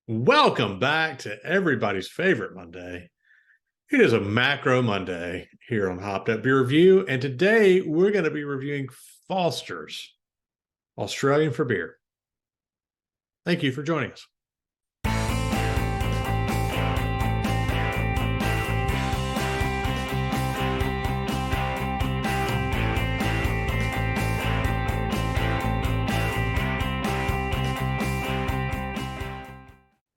Welcome back to everybody's favorite Monday. It is a macro Monday here on Hopped Up Beer Review, and today we're going to be reviewing Foster's Australian for Beer. Thank you for joining us.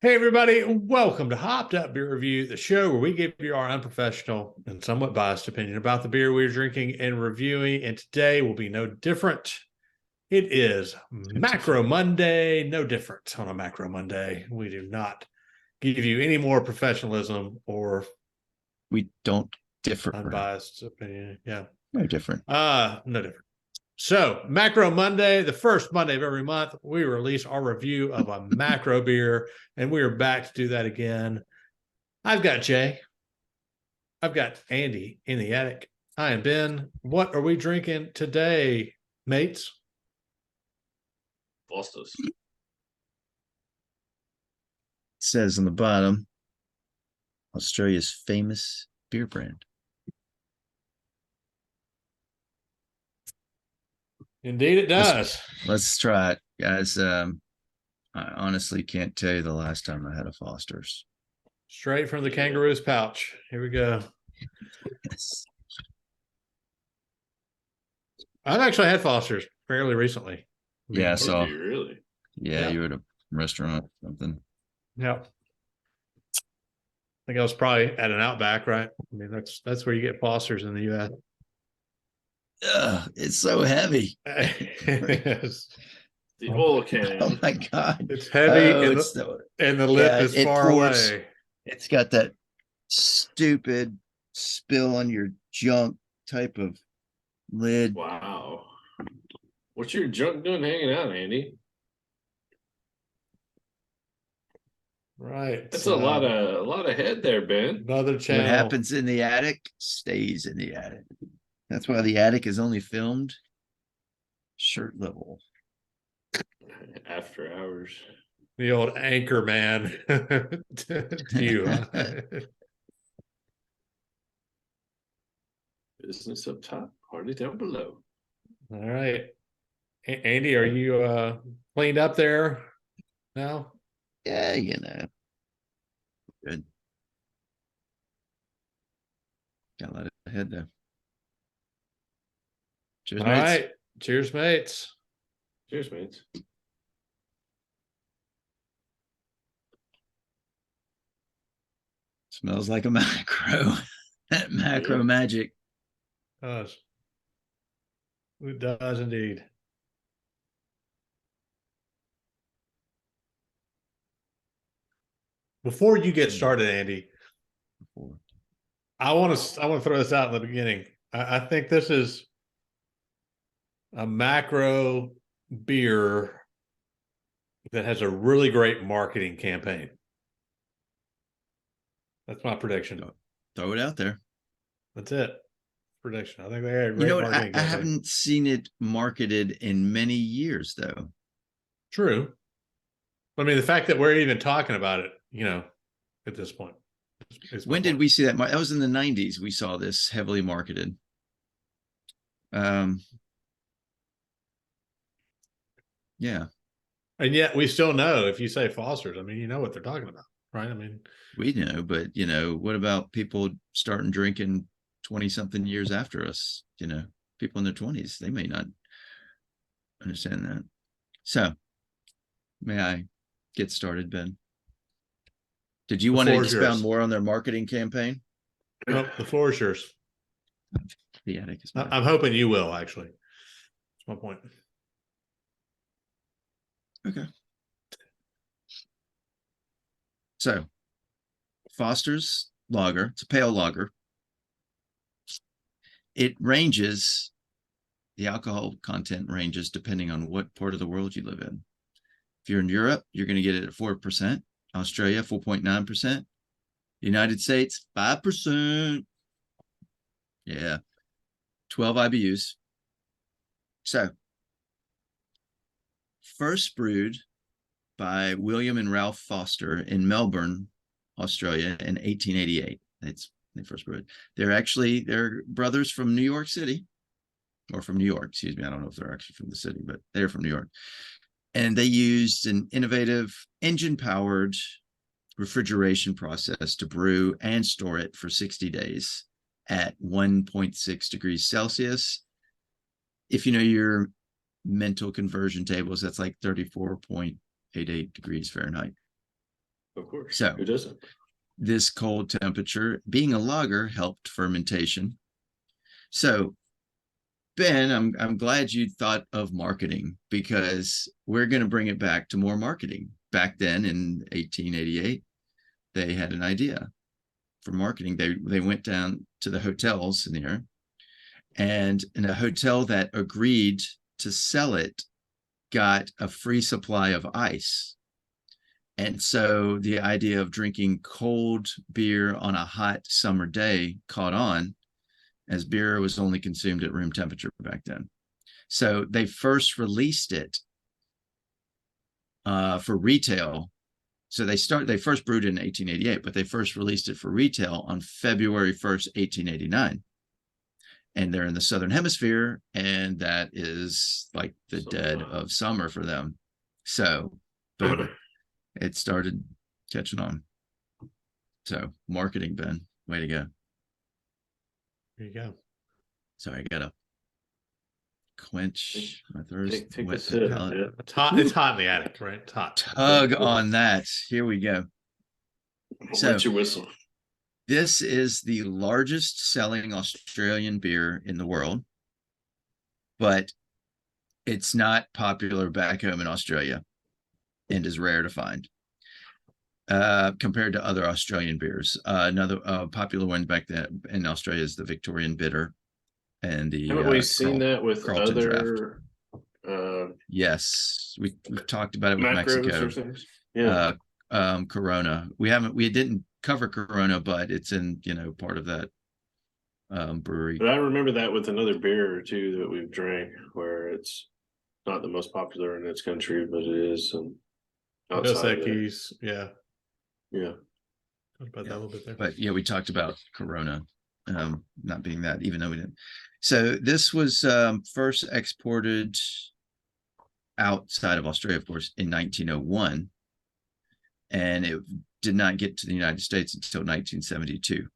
Hey, everybody. Welcome to Hopped Up Beer Review, the show where we give you our unprofessional and somewhat biased opinion about the beer we're drinking and reviewing. And today will be no different. It is Macro Monday. No different on a Macro Monday. We do not give you any more professionalism or we don't differ. Unbiased opinion. Yeah. No different. No different. So, Macro Monday, the first Monday of every month, we release our review of a macro beer, and we are back to do that again. I've got Jay. I've got Andy in the attic. I am Ben. What are we drinking today, mates? Foster's. It says on the bottom, Australia's famous beer brand. Indeed, it does. Let's try it, guys. I honestly can't tell you the last time I had a Foster's. Straight from the kangaroo's pouch. Here we go. Yes. I've actually had Foster's fairly recently. Yeah, I saw. Really? Yeah, you were at a restaurant or something. Yeah. I think I was probably at an Outback, right? I mean, that's where you get Foster's in the U.S. It's so heavy. Yes. The oil can. Oh my god, it's heavy, and the lip is far away. It's got that stupid spill on your junk type of lid. Wow. What's your junk doing hanging out, Andy? Right. That's a lot of head there, Ben. Another channel. What happens in the attic stays in the attic. That's why the attic is only filmed shirt level. After hours. The old anchor man. You. Business up top, party down below. All right. Andy, are you cleaned up there now? Yeah, you know. Good. Got a lot of head there. Cheers, All mates. right. Cheers, mates. Cheers, mates. Smells like a macro. That macro magic. It does indeed. Before you get started, Andy, I want to throw this out in the beginning. I think this is a macro beer that has a really great marketing campaign. That's my prediction. Throw it out there. That's it. Prediction. I think they had a great You know what? marketing I campaign. haven't seen it marketed in many years, though. True. I mean, the fact that we're even talking about it, at this point. When did we see that? That was in the 90s. We saw this heavily marketed. Yeah. And yet we still know if you say Foster's, I mean, you know what they're talking about, right? I mean, we know, but what about people starting drinking 20-something years after us? People in their 20s, they may not understand that. So, may I get started, Ben? Did you want to expound more on their marketing campaign? No, the floor is yours. The attic is I'm hoping you will, actually. That's my point. Okay. So, Foster's lager. It's a pale lager. It ranges, the alcohol content ranges depending on what part of the world you live in. If you're in Europe, you're going to get it at 4%. Australia, 4.9%. United States, 5%. Yeah. 12 IBUs. So, first brewed by William and Ralph Foster in Melbourne, Australia in 1888. They first brewed. They're brothers from New York City, or from New York, excuse me. I don't know if they're actually from the city, but they're from New York. And they used an innovative engine-powered refrigeration process to brew and store it for 60 days at 1.6 degrees Celsius. If you know your mental conversion tables, that's like 34.88 degrees Fahrenheit. Of course. So who doesn't? This cold temperature, being a lager, helped fermentation. So Ben, I'm glad you thought of marketing, because we're going to bring it back to more marketing. Back then in 1888, they had an idea for marketing. They went down to the hotels in there, and in a hotel that agreed to sell it got a free supply of ice. And so the idea of drinking cold beer on a hot summer day caught on, as beer was only consumed at room temperature back then. So they first released it for retail. So they first brewed it in 1888, but they first released it for retail on February 1st, 1889. And they're in the Southern Hemisphere, and that is like the dead of summer for them. So boom, it started catching on. So marketing, Ben, way to go. There you go. Sorry, I gotta quench my thirst. Take a Wet sip. palate. Yeah. It's hot in the attic, right? It's hot. Tug on that. Here we go. So Let you whistle. this is the largest selling Australian beer in the world, but it's not popular back home in Australia and is rare to find compared to other Australian beers. Another popular one back then in Australia is the Victorian Bitter and the Haven't we seen that with Carlton other Yes, we've talked about it with macros Mexico. or things? Yeah. Corona. We didn't cover Corona, but it's in, part of that brewery. But I remember that with another beer or two that we've drank, where it's not the most popular in its country, but it is Dos outside of there. Equis, yeah. Yeah. Talked about that a little bit there. But yeah, we talked about Corona not being that, even though we didn't. So this was first exported outside of Australia, of course, in 1901, and it did not get to the United States until 1972.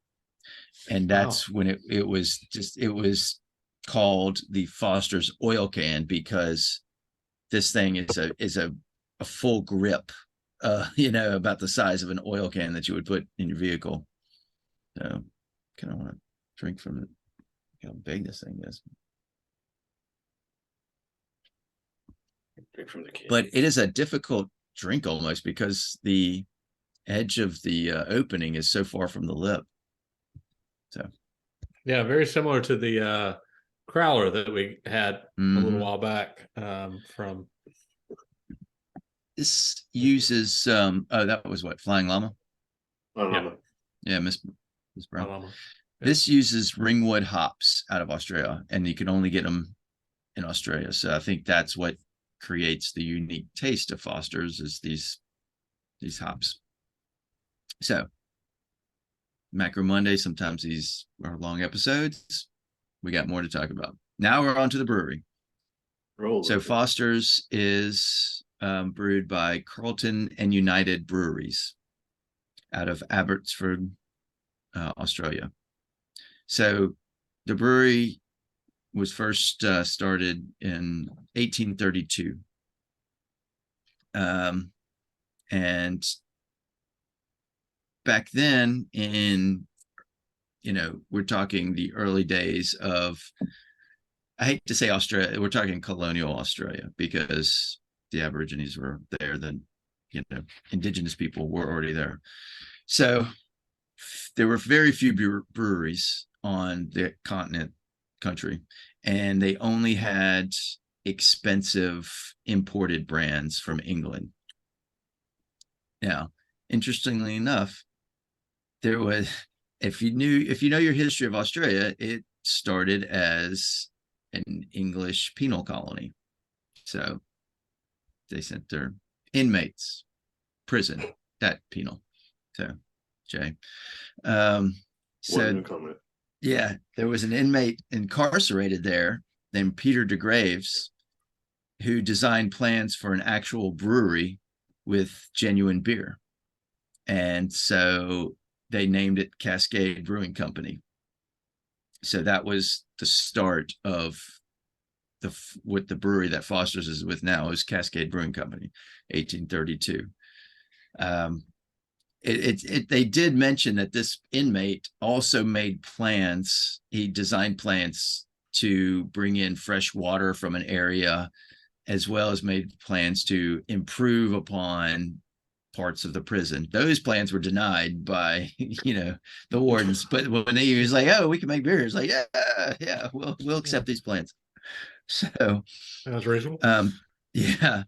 And that's when it was called the Foster's oil can, because this thing is a full grip, about the size of an oil can that you would put in your vehicle. So kind of want to drink from it. Look how big this thing is. Drink from the can. But it is a difficult drink almost, because the edge of the opening is so far from the lip. So yeah, very similar to the Crowler that we had a little while back from. This uses that was what, Flying Llama? Yeah, Miss Brown. Llama. Yeah. This uses ringwood hops out of Australia, and you can only get them in Australia. So I think that's what creates the unique taste of Foster's, is these hops. So Macro Monday, sometimes these are long episodes. We got more to talk about. Now we're on to the brewery. So Foster's is brewed by Carlton and United Breweries out of Abbotsford, Australia. So the brewery was first started in 1832. And back then, we're talking the early days of, I hate to say Australia, we're talking colonial Australia, because the Aborigines were there, then, indigenous people were already there. So there were very few breweries on the country, and they only had expensive imported brands from England. Now, interestingly enough, there was, if you know your history of Australia, it started as an English penal colony. So they sent their inmates, prison, that penal. So, Jay. So, One comment. yeah, there was an inmate incarcerated there named Peter DeGraves, who designed plans for an actual brewery with genuine beer. And so they named it Cascade Brewing Company. So that was the start of what the brewery that Foster's is with now is Cascade Brewing Company, 1832. They did mention that this inmate also made plans. He designed plans to bring in fresh water from an area, as well as made plans to improve upon parts of the prison. Those plans were denied by, the wardens. But when he was like, "Oh, we can make beer," it's like, "Yeah, we'll accept these plans." So That's reasonable. Yeah.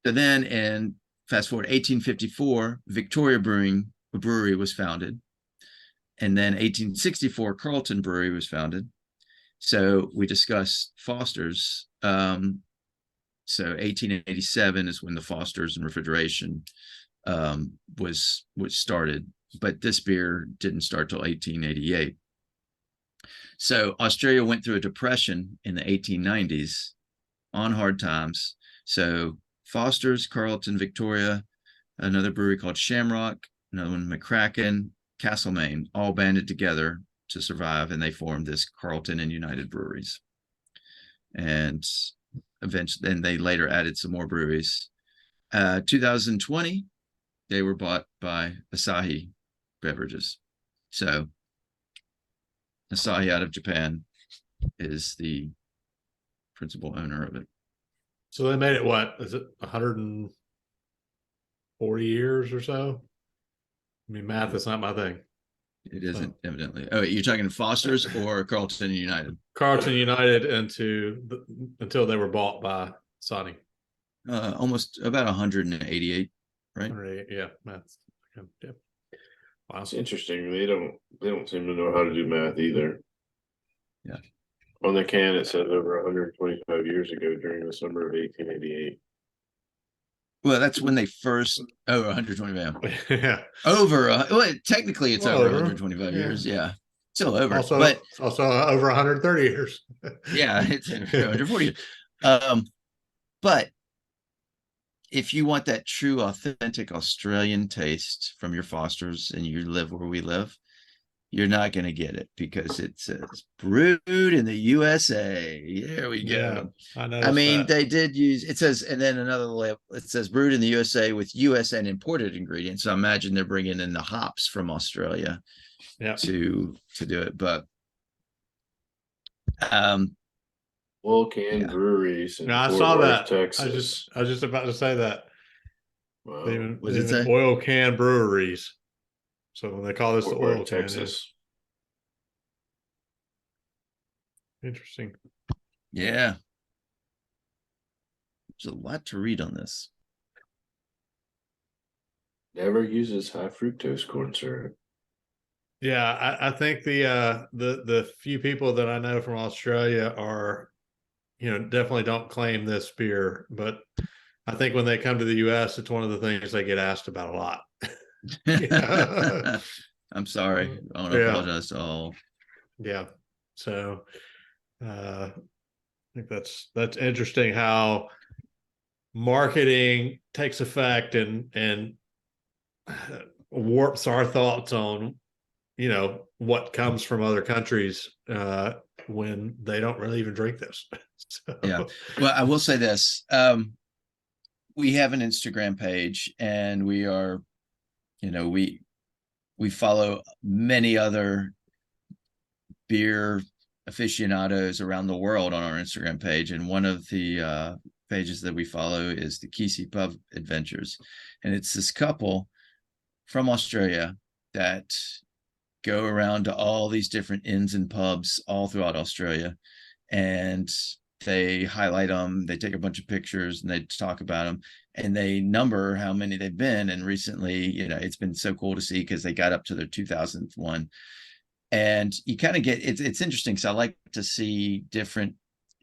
So then, and fast forward, 1854, Victoria Brewery was founded, and then 1864, Carlton Brewery was founded. So we discussed Foster's. So 1887 is when the Foster's and refrigeration was started, but this beer didn't start till 1888. So Australia went through a depression in the 1890s on hard times. So Foster's, Carlton, Victoria, another brewery called Shamrock, another one, McCracken, Castlemaine, all banded together to survive, and they formed this Carlton and United Breweries. And eventually, then they later added some more breweries. 2020, they were bought by Asahi Beverages. So Asahi out of Japan is the principal owner of it. So they made it, what is it, 140 years or so? I mean, math is not my thing. It isn't, evidently. Oh, you're talking Foster's or Carlton United? Carlton United until they were bought by Sony. Almost about 188, right? 188, yeah, math. Yeah. Wow, it's interesting. They don't seem to know how to do math either. Yeah. On the can, it says over 125 years ago during the summer of 1888. Well, that's when they first. Oh, 125. Yeah. Well, technically, it's over 125 years. Yeah, still over. But also over 130 years. Yeah, it's 140. But if you want that true, authentic Australian taste from your Fosters and you live where we live, you're not going to get it because it says brewed in the USA. There we go. Yeah, I mean, they did use, it says, and then another label, it says brewed in the USA with US and imported ingredients. So I imagine they're bringing in the hops from Australia to do it. But Can breweries. No, I saw that. Texas. I was just about to say that. Wow. What did it say? Oil can breweries. So when they call this the oil can, Texas. Interesting. Yeah. There's a lot to read on this. Never uses high fructose corn syrup. Yeah, I think the few people that I know from Australia are, definitely don't claim this beer, but I think when they come to the US, it's one of the things they get asked about a lot. I'm sorry. I want to apologize to all. Yeah. So I think that's interesting how marketing takes effect and warps our thoughts on, what comes from other countries when they don't really even drink this. So. Yeah. Well, I will say this. We have an Instagram page and we are, we follow many other beer aficionados around the world on our Instagram page. And one of the pages that we follow is the Kesey Pub Adventures. And it's this couple from Australia that go around to all these different inns and pubs all throughout Australia. And they highlight them, they take a bunch of pictures and they talk about them and they number how many they've been. And recently, it's been so cool to see because they got up to their 2000th one. And you kind of get, it's interesting. So I like to see different,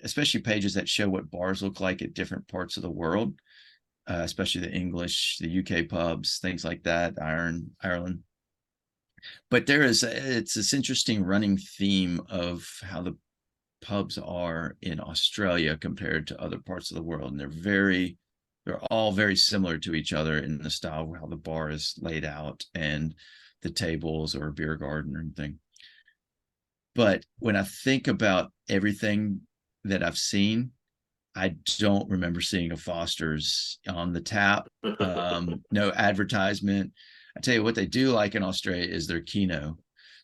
especially pages that show what bars look like at different parts of the world. especially the English, the UK pubs, things like that, Ireland. But it's this interesting running theme of how the pubs are in Australia compared to other parts of the world. And they're all very similar to each other in the style of how the bar is laid out and the tables or beer garden or anything. But when I think about everything that I've seen, I don't remember seeing a Foster's on the tap. No advertisement. I tell you what they do like in Australia is their Keno.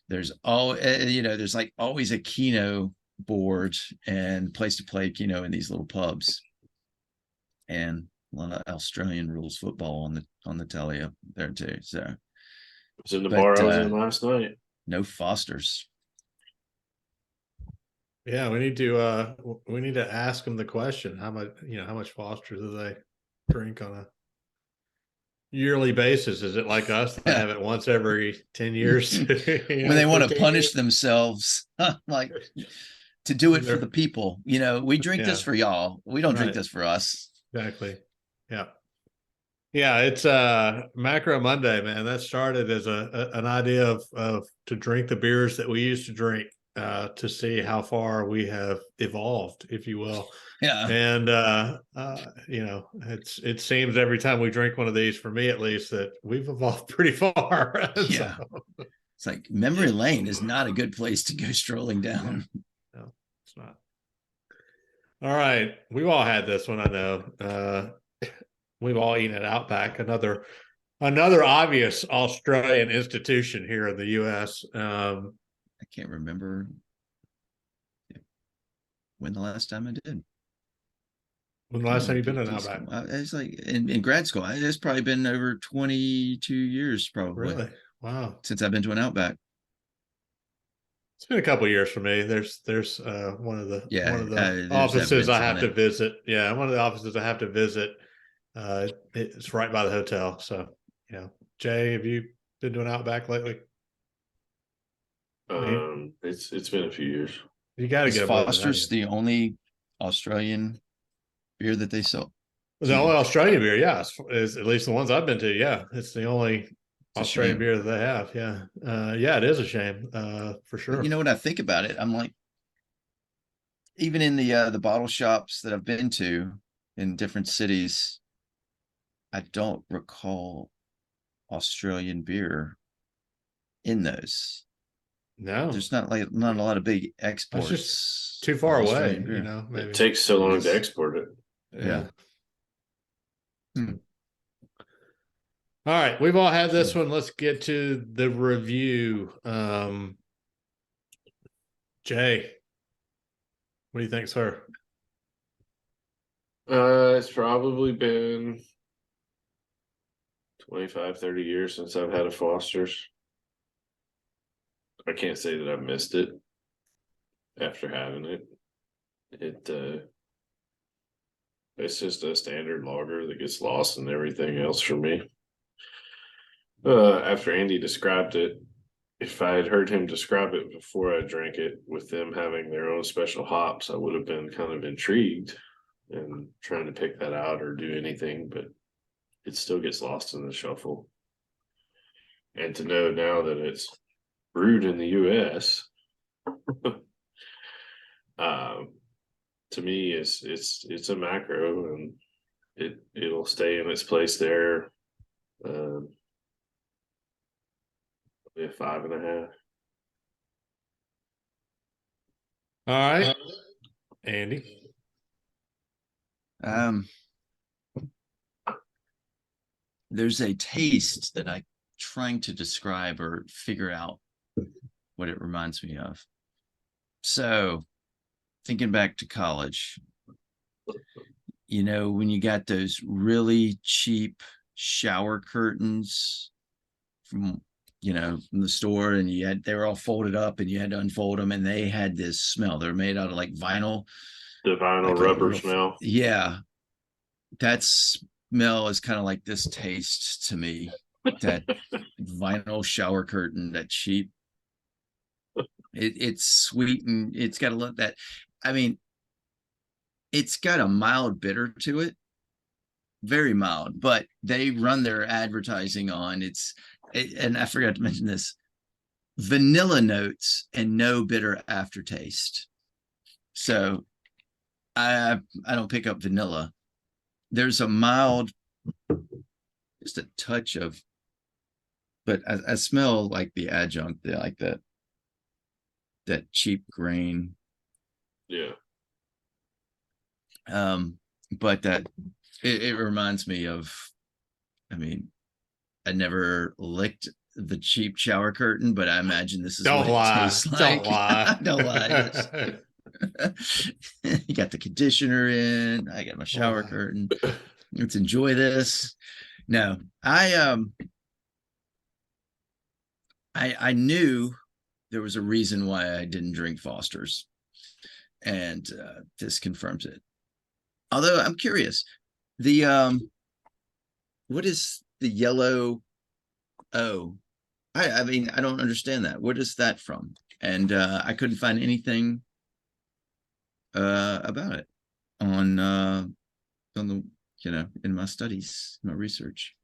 There's there's like always a Keno board and place to play Keno in these little pubs. And a lot of Australian rules football on the telly up there too. So it was in the bar I was in last night. No Foster's. Yeah, we need to ask them the question. How much Foster do they drink on a yearly basis? Is it like us that have it once every 10 years? When they want to punish themselves, like to do it for the people. We drink this for y'all. We don't drink this for us. Exactly. Yeah. Yeah, it's Macro Monday, man. That started as an idea of to drink the beers that we used to drink. To see how far we have evolved, if you will. Yeah. And it seems every time we drink one of these, for me at least, that we've evolved pretty far. Yeah. It's like memory lane is not a good place to go strolling down. No, it's not. All right. We've all had this one, I know. We've all eaten at Outback, another obvious Australian institution here in the US. I can't remember when the last time I did. When the last time you've been in Outback? It's like in grad school. It's probably been over 22 years, probably. Really? Wow. Since I've been to an Outback. It's been a couple of years for me. There's one of the offices I have to visit. Yeah, one of the offices I have to visit. It's right by the hotel. So, Jay, have you been to an Outback lately? It's been a few years. You got to get Foster's the only Australian beer that they sell. The only Australian beer, yeah, is at least the ones I've been to. Yeah, it's the only Australian beer that they have. Yeah, yeah, it is a shame, for sure. But you know what I think about it? I'm like, even in the bottle shops that I've been to in different cities, I don't recall Australian beer in those. No, there's not a lot of big exports. It's just too far away, maybe. It takes so long to export it. Yeah. All right, we've all had this one. Let's get to the review. Jay, what do you think, sir? It's probably been 25, 30 years since I've had a Foster's. I can't say that I've missed it after having it. It's just a standard lager that gets lost in everything else for me. After Andy described it, if I had heard him describe it before I drank it, with them having their own special hops, I would have been kind of intrigued and trying to pick that out or do anything, but it still gets lost in the shuffle. And to know now that it's brewed in the US, to me it's a macro, and it'll stay in its place there. A 5.5. All right, Andy. There's a taste that I'm trying to describe or figure out what it reminds me of. So, thinking back to college, when you got those really cheap shower curtains from the store, and they were all folded up and you had to unfold them, and they had this smell. They're made out of like vinyl. The vinyl rubber smell. Yeah. That smell is kind of like this taste to me. That vinyl shower curtain, that cheap. It's sweet, and it's got a lot that, it's got a mild bitter to it, very mild, but they run their advertising on and I forgot to mention this, vanilla notes and no bitter aftertaste. So I don't pick up vanilla. There's a mild, just a touch of, but I smell like the adjunct, like that cheap grain. Yeah. But that it reminds me of, I mean, I never licked the cheap shower curtain, but I imagine this is Don't what lie. it tastes like. Don't lie. Don't lie. You got the conditioner in. I got my shower curtain. Let's enjoy this. No, I knew there was a reason why I didn't drink Foster's, and this confirms it. Although I'm curious, the what is the yellow O? I mean, I don't understand that. What is that from? And I couldn't find anything about it on the, in my studies, my research.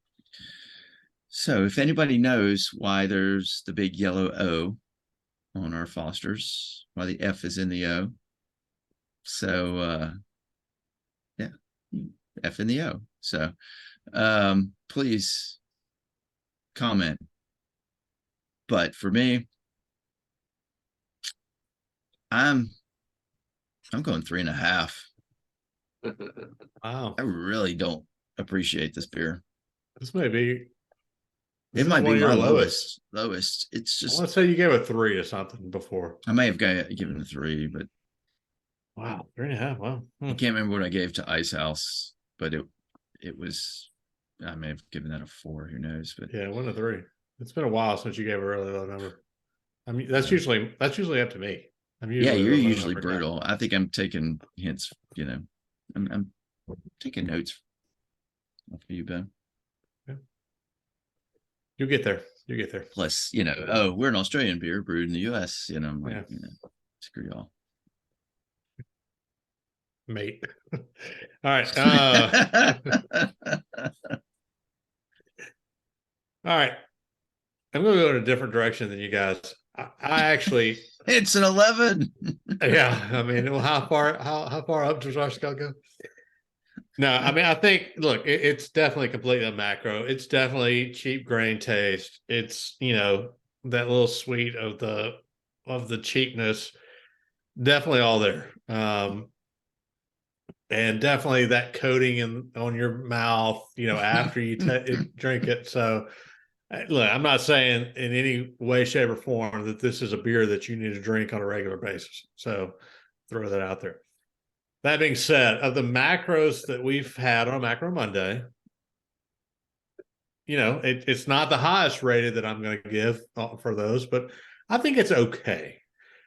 So if anybody knows why there's the big yellow O on our Fosters, why the F is in the O, so yeah, F in the O. So please comment. But for me, I'm going 3.5. Wow. I really don't appreciate this beer. This may be. It might be my lowest. It's I just, want to say you gave a 3 or something before. I may have given a 3, but Wow, 3.5. Wow. I can't remember what I gave to Ice House, but it was, I may have given that a 4. Who knows? But Yeah, 1 to 3. It's been a while since you gave a really low number. I mean, that's usually up to me. yeah, you're usually brutal. I think I'm taking hints. I'm taking notes off of you, Ben. Yeah. You'll get there. You get there. Plus, oh, we're an Australian beer brewed in the US. I'm like, screw y'all. Mate. All right. All right. I'm going to go in a different direction than you guys. I actually. It's an 11. Yeah. I mean, well, how far up does our scale go? No, I mean, I think, look, it's definitely completely a macro. It's definitely cheap grain taste. It's, that little sweet of the cheapness, definitely all there. And definitely that coating on your mouth, after you drink it. So, look, I'm not saying in any way, shape, or form that this is a beer that you need to drink on a regular basis. So, throw that out there. That being said, of the macros that we've had on Macro Monday, it's not the highest rated that I'm going to give for those, but I think it's okay.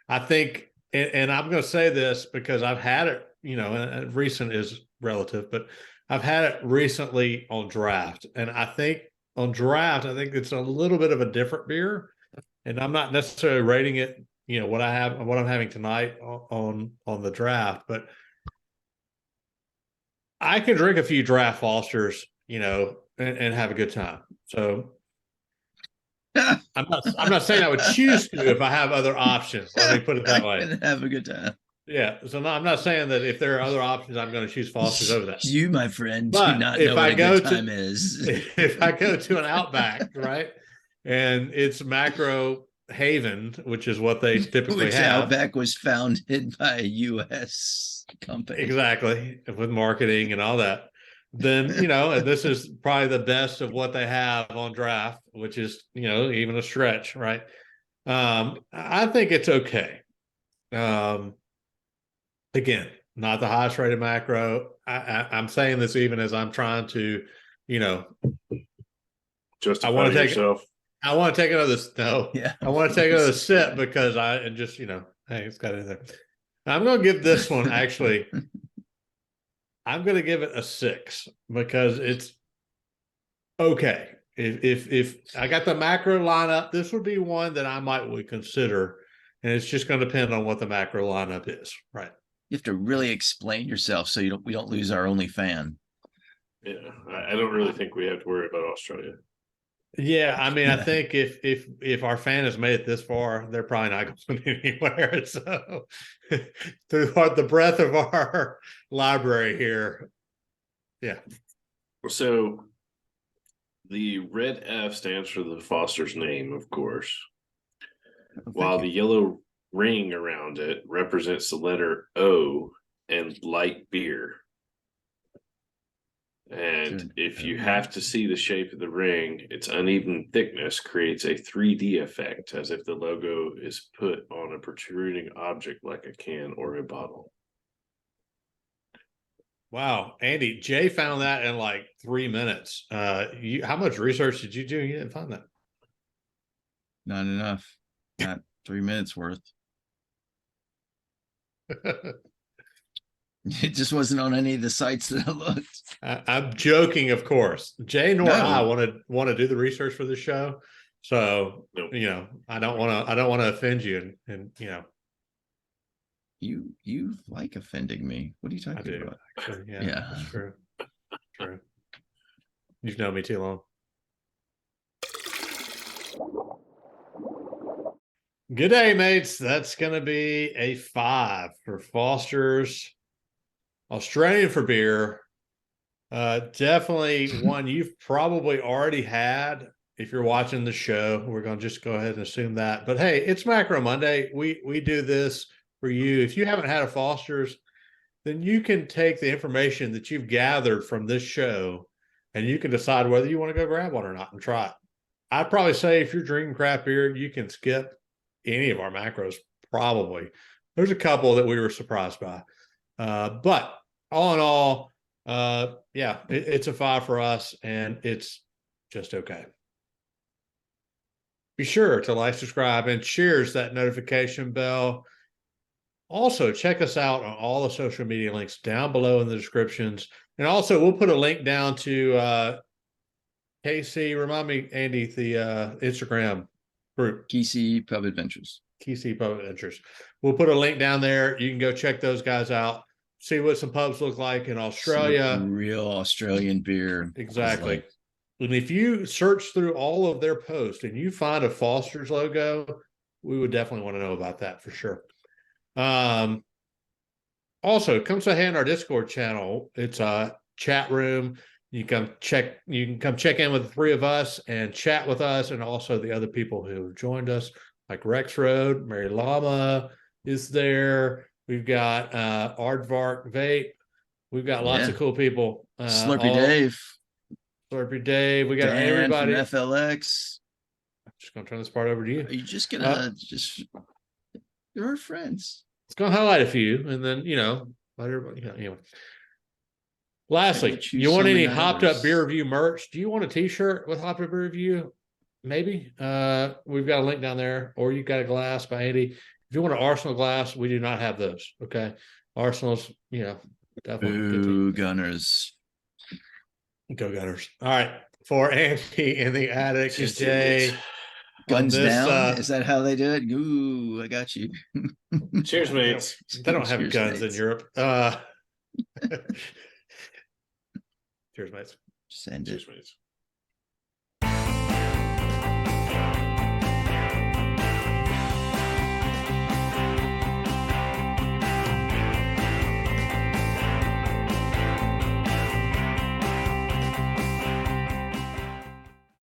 I think, and I'm going to say this because I've had it, and recent is relative, but I've had it recently on draft. And I think on draft, I think it's a little bit of a different beer. And I'm not necessarily rating it, what I'm having tonight on the draft, but I can drink a few draft Fosters, and have a good time. So I'm not saying I would choose to if I have other options. Let me put it that way. Have a good time. Yeah. So no, I'm not saying that if there are other options, I'm going to choose Fosters over that. You, my friend, but do not know what a good time is. If I go to an Outback, right, and it's Macro Haven, which is what they typically have. Outback was founded by a U.S. company. Exactly. With marketing and all that. Then, and this is probably the best of what they have on draft, which is, even a stretch, right? I think it's okay. Again, not the highest rated macro. I'm saying this even as I'm trying to, justify yourself. I want to take another. No, yeah. I want to take another sip because hey, it's got it there. I'm going to give this one actually. I'm going to give it a 6 because it's okay. If I got the macro lineup, this would be one that I would consider, and it's just going to depend on what the macro lineup is, right? You have to really explain yourself so we don't lose our only fan. Yeah, I don't really think we have to worry about Australia. Yeah, I mean, I think if our fan has made it this far, they're probably not going anywhere. So, through the breadth of our library here, yeah. So the red F stands for the Foster's name, of course, while the yellow ring around it represents the letter O and light beer. And if you have to see the shape of the ring, its uneven thickness creates a 3D effect, as if the logo is put on a protruding object like a can or a bottle. Wow, Andy, Jay found that in like 3 minutes. How much research did you do? You didn't find that. Not enough. Not 3 minutes worth. It just wasn't on any of the sites that I looked. I'm joking, of course. Jay nor I want to do the research for the show, so I don't want to offend you, and you like offending me. What are you talking about? Actually, yeah, that's true. True. You've known me too long. Good day, mates. That's going to be a 5 for Foster's Australian for beer. Definitely one you've probably already had if you're watching the show. We're going to just go ahead and assume that. But hey, it's Macro Monday. We do this for you. If you haven't had a Foster's, then you can take the information that you've gathered from this show and you can decide whether you want to go grab one or not and try it. I'd probably say if you're drinking craft beer, you can skip any of our macros, probably. There's a couple that we were surprised by. But all in all, it's a 5 for us, and it's just okay. Be sure to like, subscribe, and cheers that notification bell. Also, check us out on all the social media links down below in the descriptions. And also, we'll put a link down to KC. Remind me, Andy, the Instagram group. KC Pub Adventures. KC Pub Adventures. We'll put a link down there. You can go check those guys out. See what some pubs look like in Australia. Real Australian beer. Exactly. Like. And if you search through all of their posts and you find a Foster's logo, we would definitely want to know about that for sure. Also, come say hey in our Discord channel. It's a chat room. You can come check in with the 3 of us and chat with us, and also the other people who have joined us, like Rex Road, Mary Lama is there. We've got Aardvark Vape. We've got lots of cool people. Slurpy Dave. Slurpy Dave. We got Dan everybody. From FLX. I'm just gonna turn this part over to you. Are you just gonna you're our friends. It's gonna highlight a few, and then let everybody anyway. Lastly, you want any Hopped Up Beer Review merch? Do you want a t-shirt with Hopped Up Beer Review? Maybe. We've got a link down there, or you've got a glass by Andy. If you want an Arsenal glass, we do not have those. Okay. Arsenal's, definitely. Ooh, Gunners. Go Gunners. All right. For Andy in the attic, Jay. Guns down. Is that how they do it? Ooh, I got you. Cheers, mates. They don't have guns mates. In Europe. Cheers, mates. Send it. Cheers, mates.